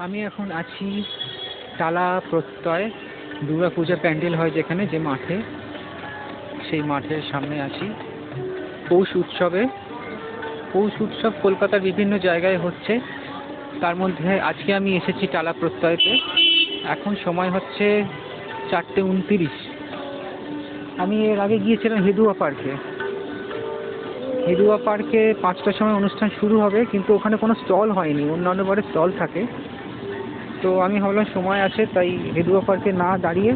আমি এখন আছি টালা প্রত্যয় দুর্গাপূজা প্যান্ডেল হয় যেখানে, যে মাঠে, সেই মাঠের সামনে আছি। পৌষ উৎসব কলকাতার বিভিন্ন জায়গায় হচ্ছে, তার মধ্যে আজকে আমি এসেছি টালা প্রত্যয়তে। এখন সময় হচ্ছে 4:29। আমি এর আগে গিয়েছিলাম হেদুয়া পার্কে। হেদুয়া পার্কে 5টার সময় অনুষ্ঠান শুরু হবে, কিন্তু ওখানে কোনো স্টল হয়নি, অন্যান্য বারে স্টল থাকে। তো আমি ভাবলাম সময় আছে, তাই হেদুয়া পার্কে না দাঁড়িয়ে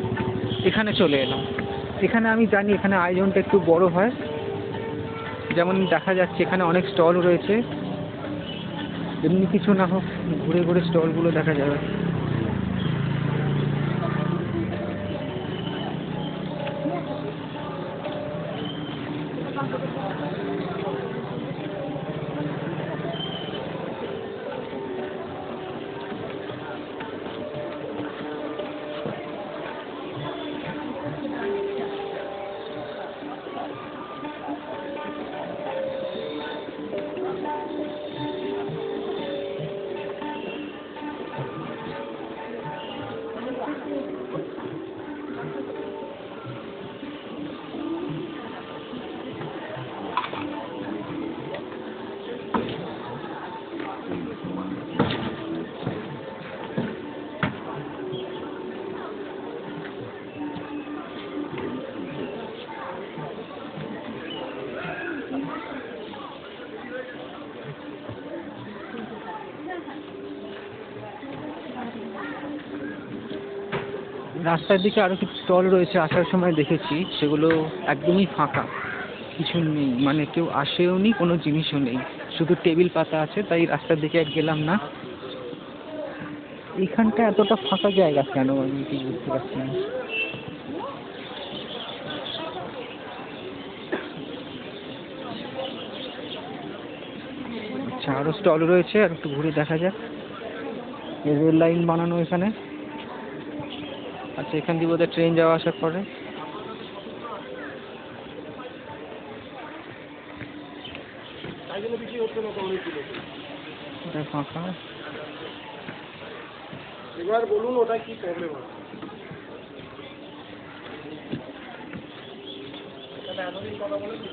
এখানে চলে এলাম। এখানে আমি জানি এখানে আয়োজনটা একটু বড় হয়, যেমন দেখা যাচ্ছে এখানে অনেক স্টল রয়েছে। এমনি কিছু না হোক, ঘুরে ঘুরে স্টলগুলো দেখা যাবে। রাস্তার দিকে আরো কিছু স্টল রয়েছে, আসার সময় দেখেছি, সেগুলো একদমই ফাঁকা, কিছু নেই, মানে কেউ আসেও নি, কোনো জিনিসও নেই, শুধু টেবিল পাতা আছে। তাই রাস্তার দিকে আর গেলাম না। এইখানটা এতটা ফাঁকা জায়গা কেন, আমি ঠিক বুঝতে পারছি না। আচ্ছা, আরো স্টল রয়েছে, আর একটু ঘুরে দেখা যাক। রেল লাইন বানানো এখানে। আচ্ছা, এখান দিয়ে বোধহয় ট্রেন যাওয়া আসা করে। ফাঁকা। এবার বলুন ওটা কি প্রবলেম আছে? এতদিন কথা বলেছি।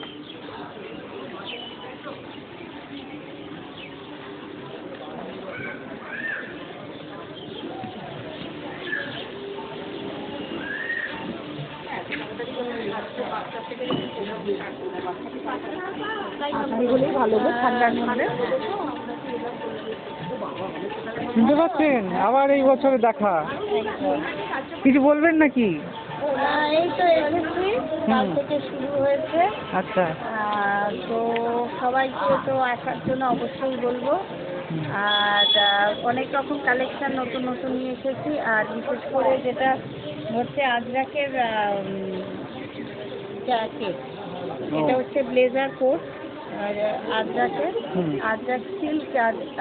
শুনতে পাচ্ছেন? আবার এই বছরে দেখা, কিছু বলবেন নাকি? এই তো এসেছি, কাল থেকে শুরু হয়েছে। আচ্ছা। তো সবাইকে তো আসার জন্য অবশ্যই বলবো। আর অনেক রকম কালেকশন নতুন নতুন নিয়ে এসেছি। আর বিশেষ করে যেটা হচ্ছে আজরাকের জ্যাকেট, এটা হচ্ছে ব্লেজার কোট। আর আজরাক সিল্ক,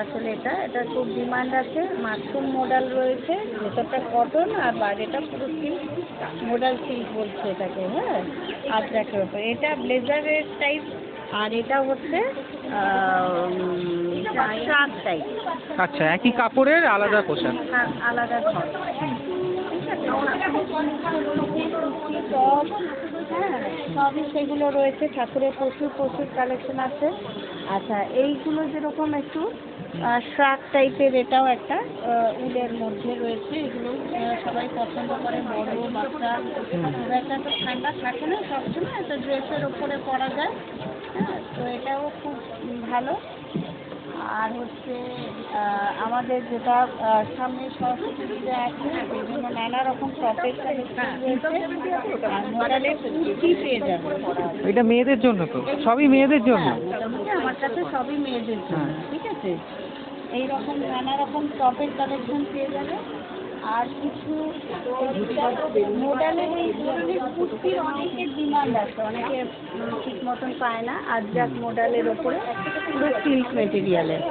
আসলে এটা খুব ডিমান্ড আছে। মাশরুম মডেল রয়েছে, ভেতরটা কটন আর বাইরেটা পুরো সিল্ক, মডেল সিল্ক বলছে এটাকে। হ্যাঁ, আজরাকের ওপর এটা ব্লেজারের টাইপ। আর এটা হচ্ছে শার্ট টাইপ। আচ্ছা, একই কাপড়ের আলাদা পোশাক, আলাদা ধর। হ্যাঁ, সবই সেগুলো রয়েছে। ঠাকুরের প্রচুর কালেকশন আছে। আচ্ছা, এইগুলো যেরকম একটু শ্রাক টাইপের, এটাও একটা উলের মধ্যে রয়েছে। এগুলো সবাই পছন্দ করে, বড় বাচ্চা। খুব একটা তো ঠান্ডা থাকে না সবসময়, একটা ড্রেসের ওপরে পরা যায়। হ্যাঁ, তো এটাও খুব ভালো। আর হচ্ছে আমাদের যেটা সামনে সরস্বতী পূজা আছে, সেই জন্য নানা রকম টপের কালেকশন রয়েছে। আর মডেলের কুর্তি পেয়ে যাবে। এটা মেয়েদের জন্য তো, সবই মেয়েদের জন্য। মোটামুটি আমার কাছে সবই মেয়েদের জন্য। ঠিক আছে, এইরকম নানা রকম টপের কালেকশন পেয়ে যাবে। আর কিছু মডেলের এই ধরনের কুর্তির অনেকের ডিমান্ড আছে, অনেকে ঠিক মতন পায় না। আজরাক মডেলের ওপরে পুরো সিল্ক মেটেরিয়ালের,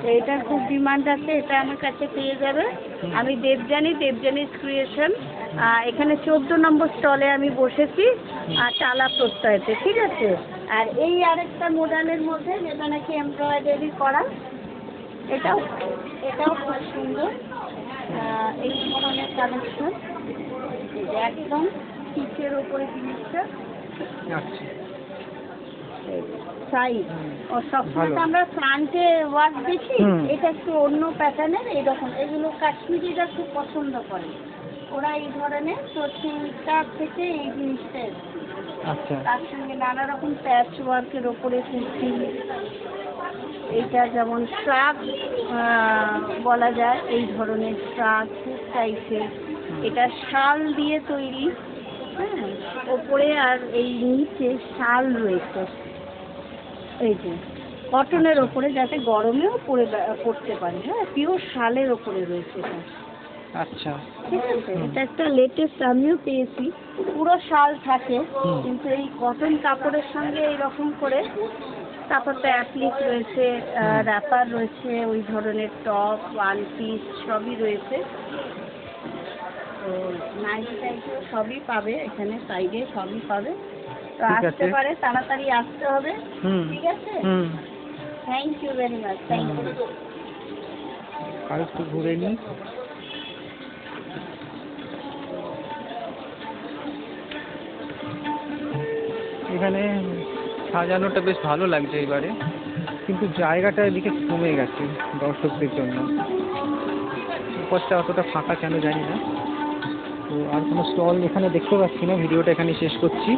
তো এটার খুব ডিমান্ড আছে। এটা আমার কাছে পেয়ে যাবে। আমি দেবযানীর ক্রিয়েশন, এখানে 14 নম্বর স্টলে আমি বসেছি, আর টালা প্রত্যয়তে। ঠিক আছে, আর এই আরেকটা মডেলের মধ্যে যেটা নাকি এমব্রয়ডারি করা, এটাও এটাও খুব সুন্দর। এই ধরনের কালেকশন একদম পিচের ওপরে জিনিসটা আচ্ছা সাইড ও সবসময় তো ভালো। আমরা ফ্রন্টে ওয়ার্ক দেখি, হুম। এটা একটু অন্য প্যাটার্নের এইরকম। এগুলো কাশ্মীরিরা খুব পছন্দ করে, ওরা এই ধরনের। তো সেইটা থেকে এই জিনিসটা এসছে। আচ্ছা তার সঙ্গে নানা রকম প্যাচ ওয়ার্কের ওপরে কুর্তি। এইটা যেমন শ্রাগ বলা যায়, এই ধরনের শ্রাগ টাইপের। এটা শাল দিয়ে তৈরি, হ্যাঁ, ওপরে আর এই নিচে শাল রয়েছে। এই যে কটনের ওপরে, যাতে গরমেও পড়তে পারে, হ্যাঁ, পিওর শালের ওপরে রয়েছে এটা। আচ্ছা ঠিক আছে, এটা একটা লেটেস্ট আমিও পেয়েছি। পুরো শাল থাকে, হুম। কিন্তু এই কটন কাপড়ের সঙ্গে এইরকম করে, তারপর তো অ্যাপ্লিক রয়েছে, র্যাপার রয়েছে, ওই ধরনের টপ, ওয়ান পিস সবই রয়েছে। তো নাইটি টাইপের সবই পাবে এখানে, সাইডে সবই পাবে। তো ঠিক আসতে আছে। পারে, তাড়াতাড়ি আসতে হবে। হুম ঠিক আছে, হুম thank you very much, thank you. আর একটু ঘুরে নিই। এখানে সাজানোটা বেশ ভালো লাগছে এবারে, কিন্তু জায়গাটা এদিকে কমে গেছে দর্শকদের জন্য। উপরটা অতটা ফাঁকা কেন জানি না। তো আর কোনো স্টল এখানে দেখতে পাচ্ছি না, ভিডিওটা এখানে শেষ করছি।